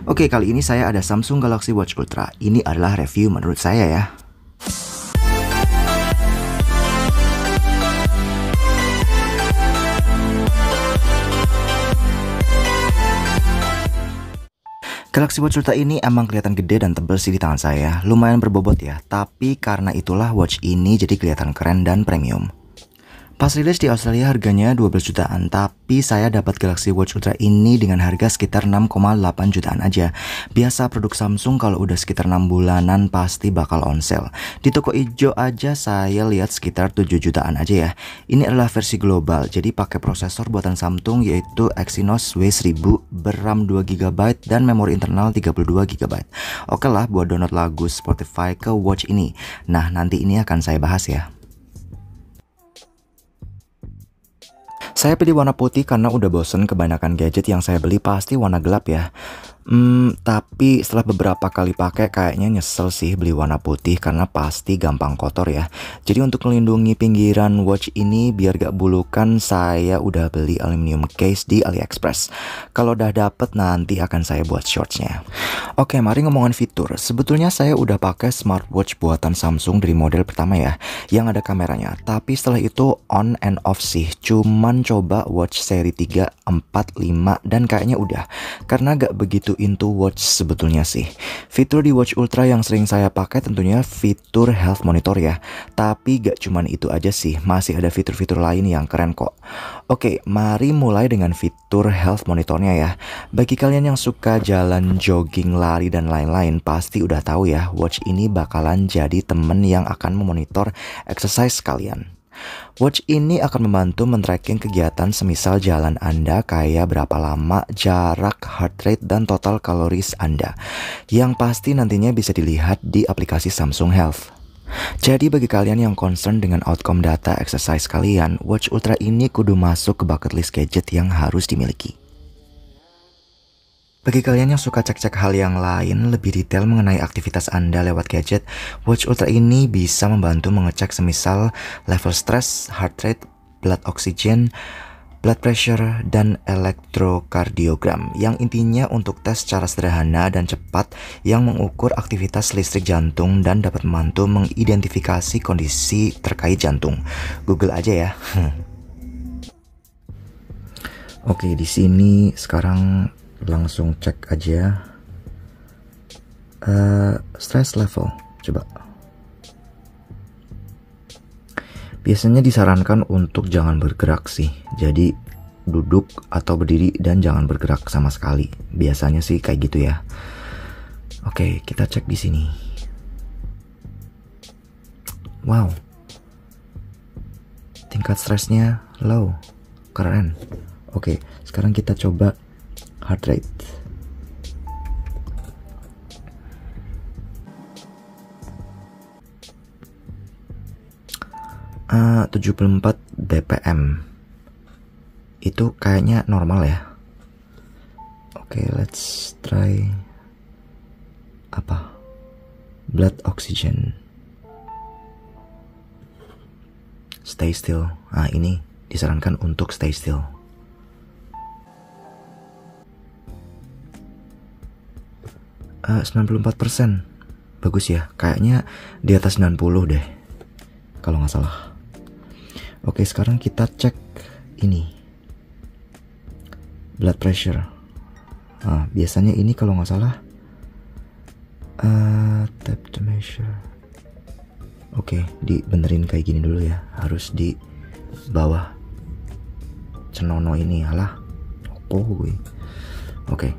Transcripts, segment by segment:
Oke, kali ini saya ada Samsung Galaxy Watch Ultra. Ini adalah review menurut saya ya. Galaxy Watch Ultra ini emang kelihatan gede dan tebel sih di tangan saya. Lumayan berbobot ya, tapi karena itulah watch ini jadi kelihatan keren dan premium. Pas rilis di Australia harganya 12 jutaan, tapi saya dapat Galaxy Watch Ultra ini dengan harga sekitar 6,8 jutaan aja. Biasa produk Samsung kalau udah sekitar 6 bulanan pasti bakal on sale. Di toko ijo aja saya lihat sekitar 7 jutaan aja ya. Ini adalah versi global, jadi pakai prosesor buatan Samsung yaitu Exynos W1000 ber-RAM 2GB dan memori internal 32GB. Oke lah buat download lagu Spotify ke watch ini. Nah, nanti ini akan saya bahas ya. Saya pilih warna putih karena udah bosen kebanyakan gadget yang saya beli pasti warna gelap ya. Tapi setelah beberapa kali pakai kayaknya nyesel sih beli warna putih karena pasti gampang kotor ya. Jadi untuk melindungi pinggiran watch ini biar gak bulukan, saya udah beli aluminium case di AliExpress. Kalau udah dapet nanti akan saya buat shortsnya. Oke, mari ngomongin fitur. Sebetulnya saya udah pakai smartwatch buatan Samsung dari model pertama ya, yang ada kameranya. Tapi setelah itu on and off sih. Cuman coba watch seri 3, 4, 5 dan kayaknya udah. Karena gak begitu into watch sebetulnya sih. Fitur di Watch Ultra yang sering saya pakai tentunya fitur health monitor ya. Tapi gak cuman itu aja sih, masih ada fitur-fitur lain yang keren kok. Oke, mari mulai dengan fitur health monitornya ya. Bagi kalian yang suka jalan, jogging, lari dan lain-lain, pasti udah tahu ya, watch ini bakalan jadi temen yang akan memonitor exercise kalian. Watch ini akan membantu men-tracking kegiatan semisal jalan Anda, kayak berapa lama, jarak, heart rate, dan total kaloris Anda. Yang pasti nantinya bisa dilihat di aplikasi Samsung Health. Jadi bagi kalian yang concern dengan outcome data exercise kalian, Watch Ultra ini kudu masuk ke bucket list gadget yang harus dimiliki. Bagi kalian yang suka cek-cek hal yang lain lebih detail mengenai aktivitas Anda lewat gadget, Watch Ultra ini bisa membantu mengecek semisal level stres, heart rate, blood oxygen, blood pressure, dan elektrokardiogram. Yang intinya untuk tes secara sederhana dan cepat yang mengukur aktivitas listrik jantung dan dapat membantu mengidentifikasi kondisi terkait jantung. Google aja ya. Oke, di sini sekarang langsung cek aja stress level. Coba. Biasanya disarankan untuk jangan bergerak sih. Jadi duduk atau berdiri dan jangan bergerak sama sekali. Biasanya sih kayak gitu ya. Oke, kita cek di sini. Wow. Tingkat stresnya low. Keren. Oke, sekarang kita coba heart rate. Uh, 74 BPM. Itu kayaknya normal ya. Oke, let's try apa? Blood oxygen. Stay still. Ah, ini disarankan untuk stay still. 94%. Bagus ya, kayaknya di atas 90 deh kalau nggak salah. Oke, sekarang kita cek ini blood pressure. Nah, biasanya ini kalau nggak salah tap to measure. Oke, dibenerin kayak gini dulu ya, harus di bawah cenono ini. Alah, oh gue. Oke.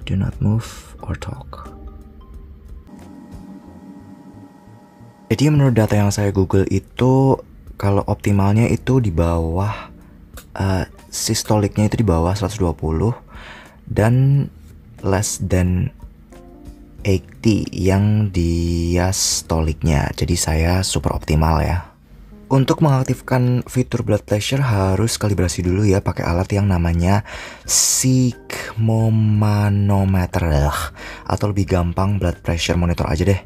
Do not move or talk. Jadi menurut data yang saya Google itu, kalau optimalnya itu di bawah sistoliknya itu di bawah 120 dan less than 80 yang diastoliknya. Jadi saya super optimal ya Untuk mengaktifkan fitur blood pressure harus kalibrasi dulu ya pakai alat yang namanya sigmometer atau lebih gampang blood pressure monitor aja deh.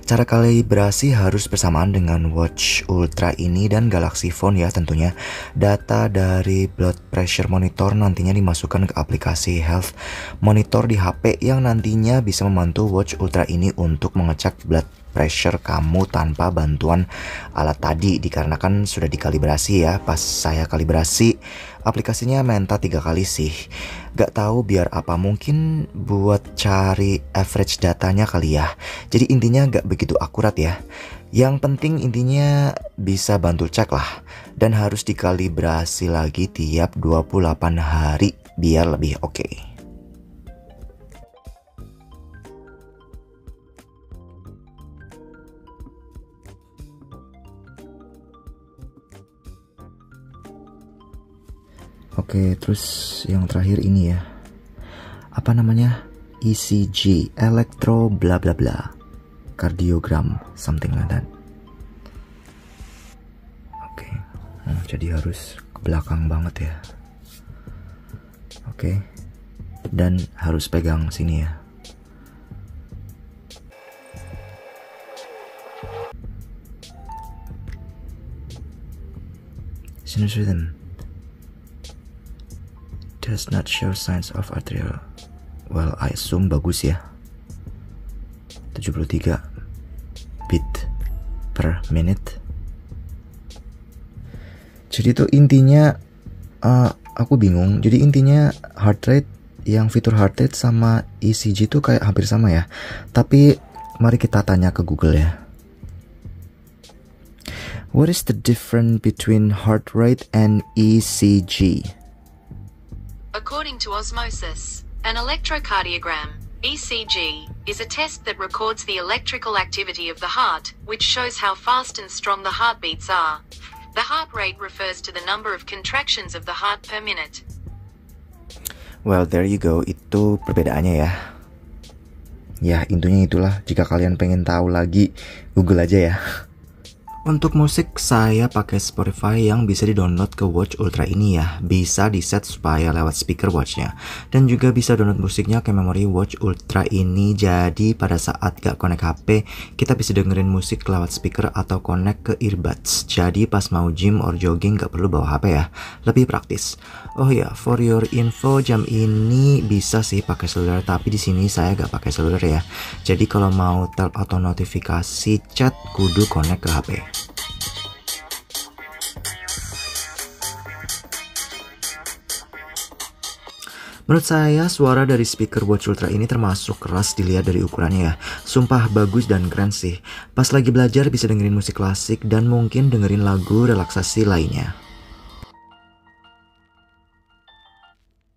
Cara kalibrasi harus bersamaan dengan Watch Ultra ini dan Galaxy Phone ya tentunya. Data dari blood pressure monitor nantinya dimasukkan ke aplikasi Health Monitor di HP yang nantinya bisa membantu Watch Ultra ini untuk mengecek blood pressure kamu tanpa bantuan alat tadi, dikarenakan sudah dikalibrasi ya. Pas saya kalibrasi aplikasinya minta 3 kali sih, gak tahu biar apa, mungkin buat cari average datanya kali ya. Jadi intinya gak begitu akurat ya. Yang penting intinya bisa bantu cek lah, dan harus dikalibrasi lagi tiap 28 hari biar lebih oke. Oke, terus yang terakhir ini ya. Apa namanya? ECG, elektro bla bla bla. Kardiogram, something like that. Oke. Jadi harus ke belakang banget ya. Oke. Dan harus pegang sini ya. Sinus rhythm does not show signs of arterial. Well, I assume bagus ya. 73 beat per minute. Jadi itu intinya aku bingung. Jadi intinya heart rate, yang fitur heart rate sama ECG itu kayak hampir sama ya. Tapi mari kita tanya ke Google ya. What is the difference between heart rate and ECG? According to Osmosis, an electrocardiogram, ECG, is a test that records the electrical activity of the heart, which shows how fast and strong the heartbeats are. The heart rate refers to the number of contractions of the heart per minute. Well, there you go. Itu perbedaannya ya. Ya, intinya itulah. Jika kalian pengen tahu lagi, Google aja ya. Untuk musik saya pakai Spotify yang bisa di-download ke Watch Ultra ini ya. Bisa di-set supaya lewat speaker watchnya. Dan juga bisa download musiknya ke memori Watch Ultra ini. Jadi pada saat gak connect HP, kita bisa dengerin musik lewat speaker atau connect ke earbuds. Jadi pas mau gym or jogging gak perlu bawa HP ya. Lebih praktis. Oh ya, for your info, jam ini bisa sih pakai seluler, tapi di sini saya gak pakai seluler ya. Jadi kalau mau tel atau notifikasi chat kudu connect ke HP. Menurut saya suara dari speaker Watch Ultra ini termasuk keras dilihat dari ukurannya ya. Sumpah bagus dan keren sih. Pas lagi belajar bisa dengerin musik klasik dan mungkin dengerin lagu relaksasi lainnya.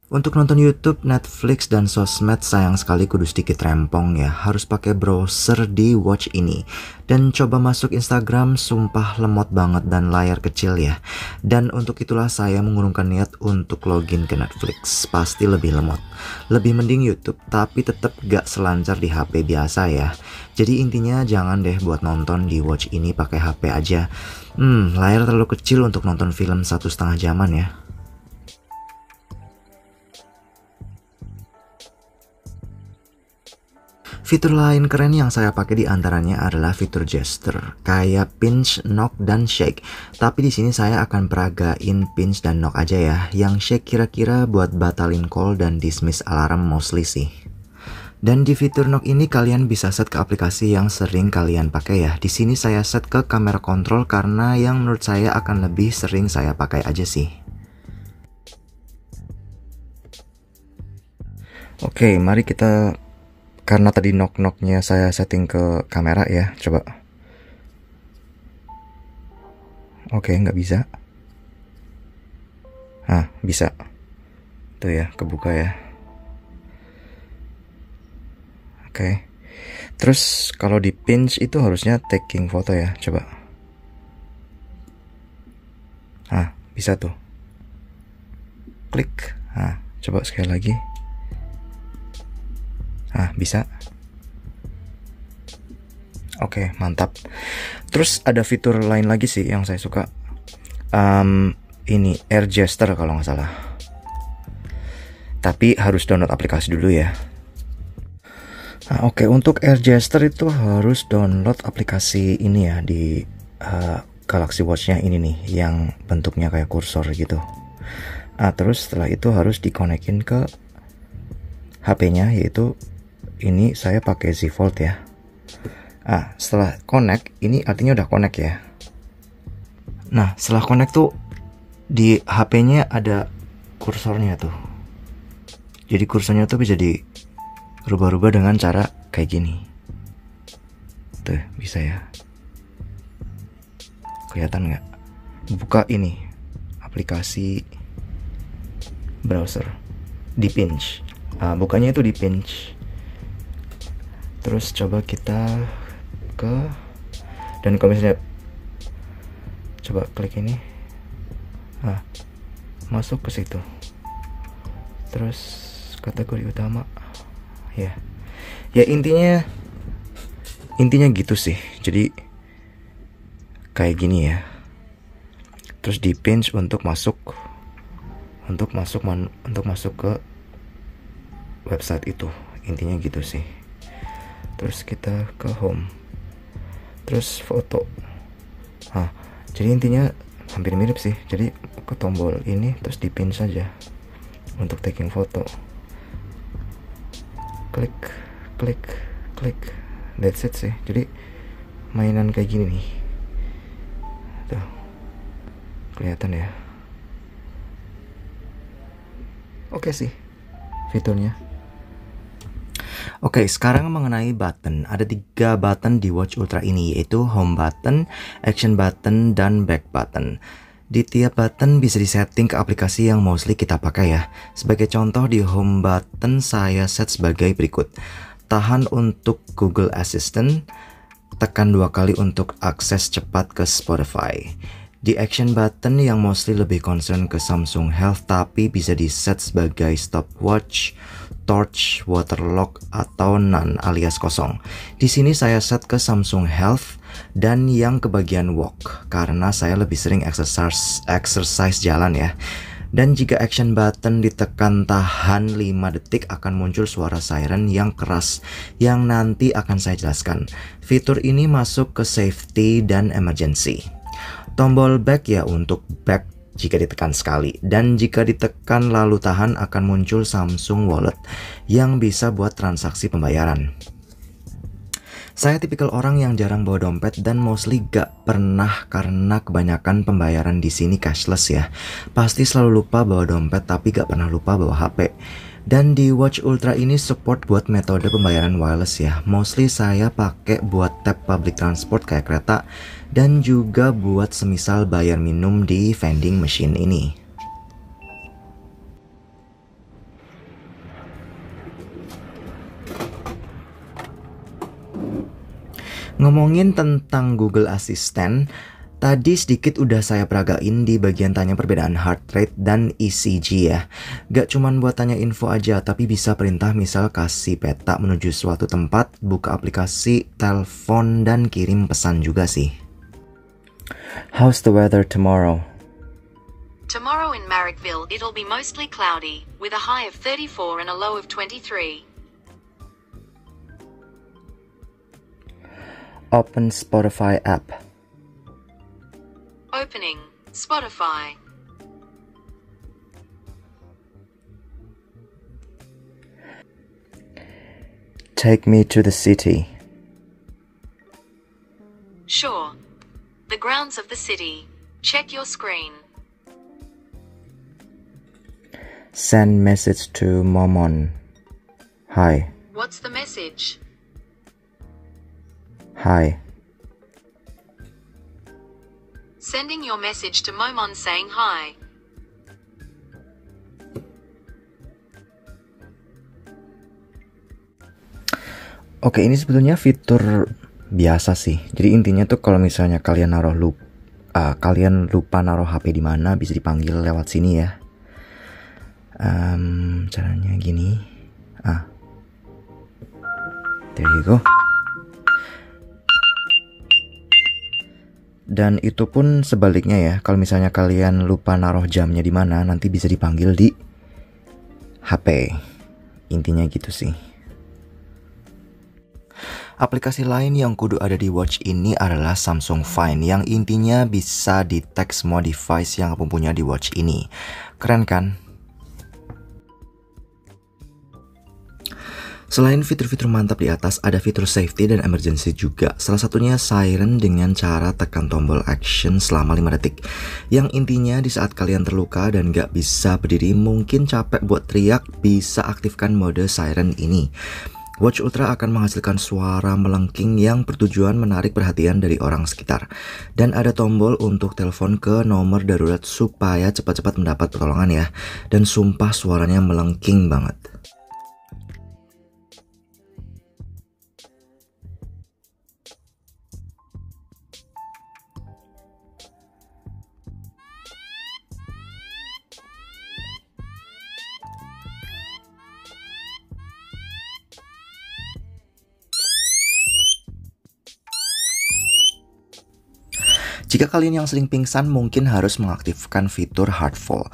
Untuk nonton YouTube, Netflix, dan sosmed sayang sekali kudu sedikit rempong ya. Harus pakai browser di watch ini. Dan coba masuk Instagram, sumpah lemot banget dan layar kecil ya. Dan untuk itulah saya mengurungkan niat untuk login ke Netflix. Pasti lebih lemot. Lebih mending YouTube, tapi tetap gak selancar di HP biasa ya. Jadi intinya jangan deh buat nonton di watch ini pakai HP aja. Layar terlalu kecil untuk nonton film 1,5 jaman ya. Fitur lain keren yang saya pakai di antaranya adalah fitur gesture, kayak pinch, knock, dan shake. Tapi di sini saya akan peragain pinch dan knock aja ya. Yang shake kira-kira buat batalin call dan dismiss alarm mostly sih. Dan di fitur knock ini kalian bisa set ke aplikasi yang sering kalian pakai ya. Di sini saya set ke kamera kontrol karena yang menurut saya akan lebih sering saya pakai aja sih. Oke, mari kita. Karena tadi knock-knocknya saya setting ke kamera ya, coba. Oke, nggak bisa. Bisa. Tuh ya, kebuka ya. Oke. Terus kalau di pinch itu harusnya taking foto ya, coba. Bisa tuh. Klik. Coba sekali lagi. Bisa. Oke, mantap. Terus ada fitur lain lagi sih yang saya suka. Ini Air Gesture kalau nggak salah. Tapi harus download aplikasi dulu ya. Nah, oke, untuk Air Gesture itu harus download aplikasi ini ya di Galaxy Watch-nya ini nih, yang bentuknya kayak kursor gitu. Nah, terus setelah itu harus dikonekin ke HP-nya, yaitu ini saya pakai Z Fold ya. Nah, setelah connect, ini artinya udah connect ya. Nah, setelah connect tuh di HP-nya ada kursornya tuh. Jadi kursornya tuh bisa dirubah-rubah dengan cara kayak gini. Tuh, bisa ya. Kelihatan nggak? Buka ini aplikasi browser di pinch. Bukanya itu di pinch. Terus coba kita dan kalau misalnya coba klik ini, masuk ke situ. Terus kategori utama, ya intinya gitu sih. Jadi kayak gini ya. Terus di pinch untuk masuk ke website itu. Intinya gitu sih. Terus kita ke home. Terus foto. Jadi intinya hampir mirip sih. Jadi ke tombol ini terus di pinch saja untuk taking foto. Klik. That's it sih. Jadi mainan kayak gini nih. Tuh. Kelihatan ya. Oke sih fiturnya. Oke, sekarang mengenai button. Ada 3 button di Watch Ultra ini, yaitu home button, action button, dan back button. Di tiap button bisa disetting ke aplikasi yang mostly kita pakai ya. Sebagai contoh, di home button saya set sebagai berikut. Tahan untuk Google Assistant, tekan 2 kali untuk akses cepat ke Spotify. Di action button yang mostly lebih concern ke Samsung Health, tapi bisa diset sebagai stopwatch, torch, water lock, atau none alias kosong. Di sini saya set ke Samsung Health dan yang ke bagian walk karena saya lebih sering exercise jalan ya. Dan jika action button ditekan tahan 5 detik akan muncul suara siren yang keras yang nanti akan saya jelaskan. Fitur ini masuk ke safety dan emergency. Tombol back ya untuk back jika ditekan sekali, dan jika ditekan lalu tahan akan muncul Samsung Wallet yang bisa buat transaksi pembayaran. Saya tipikal orang yang jarang bawa dompet dan mostly gak pernah karena kebanyakan pembayaran di sini cashless ya. Pasti selalu lupa bawa dompet tapi gak pernah lupa bawa HP. Dan di Watch Ultra ini support buat metode pembayaran wireless ya. Mostly saya pakai buat tap public transport kayak kereta dan juga buat semisal bayar minum di vending machine ini. Ngomongin tentang Google Assistant, tadi sedikit udah saya peragain di bagian tanya perbedaan heart rate dan ECG ya. Gak cuman buat tanya info aja, tapi bisa perintah misal kasih peta menuju suatu tempat, buka aplikasi, telepon, dan kirim pesan juga sih. How's the weather tomorrow? Tomorrow in Marrickville, it'll be mostly cloudy, with a high of 34 and a low of 23. Open Spotify app. Opening Spotify. Take me to the city. Sure. The grounds of the city. Check your screen. Send message to Momon. Hi. What's the message? Hi. Sending your message to Momon saying hi. Oke, ini sebetulnya fitur biasa sih. Jadi intinya tuh kalau misalnya kalian lupa naruh HP di mana, bisa dipanggil lewat sini ya. Caranya gini. There you go. Dan itu pun sebaliknya ya, kalau misalnya kalian lupa naruh jamnya di mana, nanti bisa dipanggil di HP. Intinya gitu sih. Aplikasi lain yang kudu ada di watch ini adalah Samsung Find, yang intinya bisa detect semua device yang kamu punya di watch ini. Keren kan? Selain fitur-fitur mantap di atas, ada fitur safety dan emergency juga. Salah satunya siren dengan cara tekan tombol action selama 5 detik. Yang intinya di saat kalian terluka dan gak bisa berdiri, mungkin capek buat teriak, bisa aktifkan mode siren ini. Watch Ultra akan menghasilkan suara melengking yang bertujuan menarik perhatian dari orang sekitar. Dan ada tombol untuk telepon ke nomor darurat supaya cepat-cepat mendapat pertolongan ya. Dan sumpah suaranya melengking banget. Jika kalian yang sering pingsan, mungkin harus mengaktifkan fitur hard fall.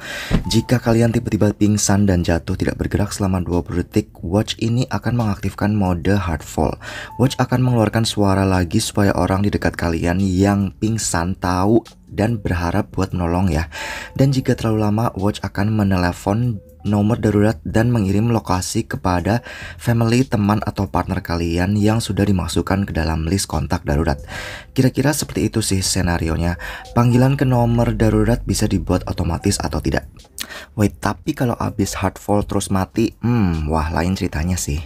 Jika kalian tiba-tiba pingsan dan jatuh tidak bergerak selama 20 detik, watch ini akan mengaktifkan mode hard fall. Watch akan mengeluarkan suara lagi supaya orang di dekat kalian yang pingsan tahu dan berharap buat menolong ya. Dan jika terlalu lama, watch akan menelepon nomor darurat dan mengirim lokasi kepada family, teman, atau partner kalian yang sudah dimasukkan ke dalam list kontak darurat. Kira-kira seperti itu sih senarionya. Panggilan ke nomor darurat bisa dibuat otomatis atau tidak. Wait, tapi kalau abis hard fall terus mati, wah lain ceritanya sih.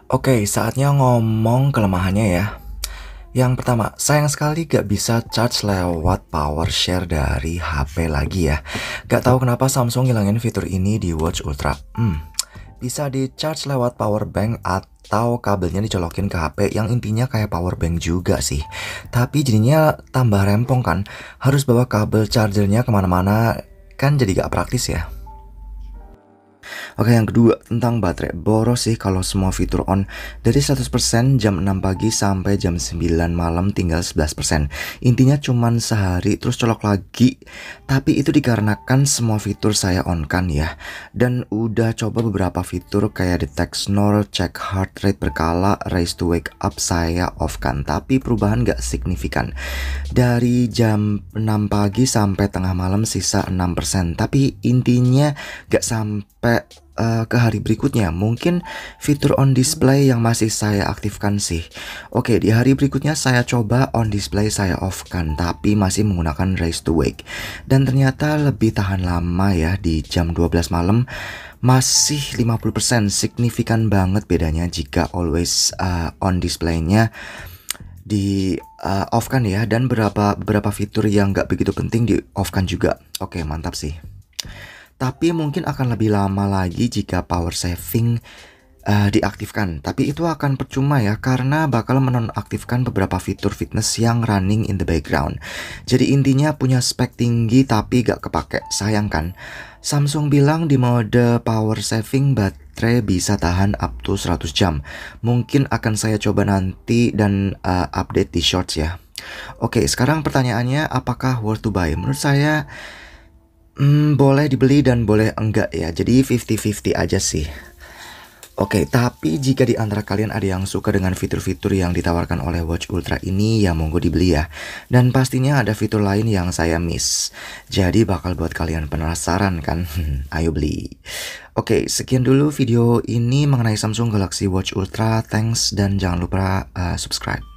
Oke, saatnya ngomong kelemahannya ya. Yang pertama, sayang sekali gak bisa charge lewat power share dari HP lagi ya. Gak tahu kenapa Samsung ngilangin fitur ini di Watch Ultra. Bisa di charge lewat power bank atau kabelnya dicolokin ke HP, yang intinya kayak power bank juga sih. Tapi jadinya tambah rempong kan, harus bawa kabel chargernya kemana-mana, kan jadi gak praktis ya. Oke, yang kedua tentang baterai. Boros sih kalau semua fitur on. Dari 100% jam 6 pagi sampai jam 9 malam tinggal 11%. Intinya cuman sehari terus colok lagi. Tapi itu dikarenakan semua fitur saya on kan ya. Dan udah coba beberapa fitur kayak detect snore, check heart rate berkala, raise to wake up saya off kan. Tapi perubahan gak signifikan. Dari jam 6 pagi sampai tengah malam sisa 6%. Tapi intinya gak sampai ke hari berikutnya. Mungkin fitur on display yang masih saya aktifkan sih. Oke, di hari berikutnya saya coba on display saya off kan, tapi masih menggunakan raise to wake. Dan ternyata lebih tahan lama ya. Di jam 12 malam masih 50%. Signifikan banget bedanya jika always on displaynya di off kan ya. Dan beberapa fitur yang gak begitu penting di off kan juga. Oke, mantap sih. Tapi mungkin akan lebih lama lagi jika power saving diaktifkan. Tapi itu akan percuma ya, karena bakal menonaktifkan beberapa fitur fitness yang running in the background. Jadi intinya punya spek tinggi tapi gak kepake, sayang kan. Samsung bilang di mode power saving baterai bisa tahan up to 100 jam. Mungkin akan saya coba nanti dan update di shorts ya. Oke, sekarang pertanyaannya, apakah worth to buy? Menurut saya boleh dibeli dan boleh enggak ya. Jadi 50-50 aja sih. Oke, tapi jika di antara kalian ada yang suka dengan fitur-fitur yang ditawarkan oleh Watch Ultra ini, ya monggo dibeli ya. Dan pastinya ada fitur lain yang saya miss. Jadi bakal buat kalian penasaran kan? Ayo beli. Oke, sekian dulu video ini mengenai Samsung Galaxy Watch Ultra. Thanks dan jangan lupa subscribe.